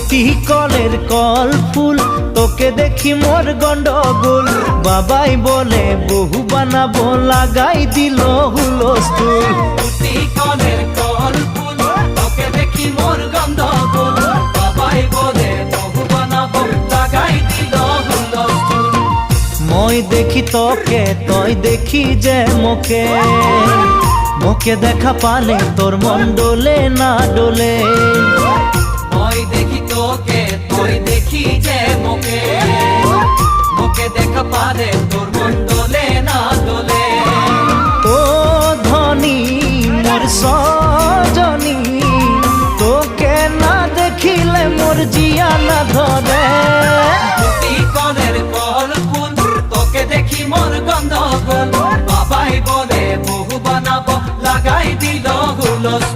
দুটি কলের কল ফুল, তোকে দেখি মোর গন্ডগোল। বাবাই বলে বহু বানাবো, লাগাই দিল হুলস্থুল। দুটি কলের কল ফুল, তোকে দেখি মোর গন্ডগোল। বাবাই বলে বহু বানাবো, লাগাই দিল হুলস্থুল। মই দেখি তোকে, তই দেখি যে মোকে, মোকে দেখা পালে তোর মন ডোলে না ডোলে। মই দেখি তোকে, তুই দেখি যে মোকে, মোকে দেখা পারে তোর মন দোলে না দোলে। ও ধনী মোর সজনী, তোকে না দেখিলে মোর জিয়া না ধরে। দুটি কলের কল ফুল, তোকে দেখি মোর গন্ডগোল। বাবাই বলে বহু বানাবো, লাগাই দিল হুলস্থুল।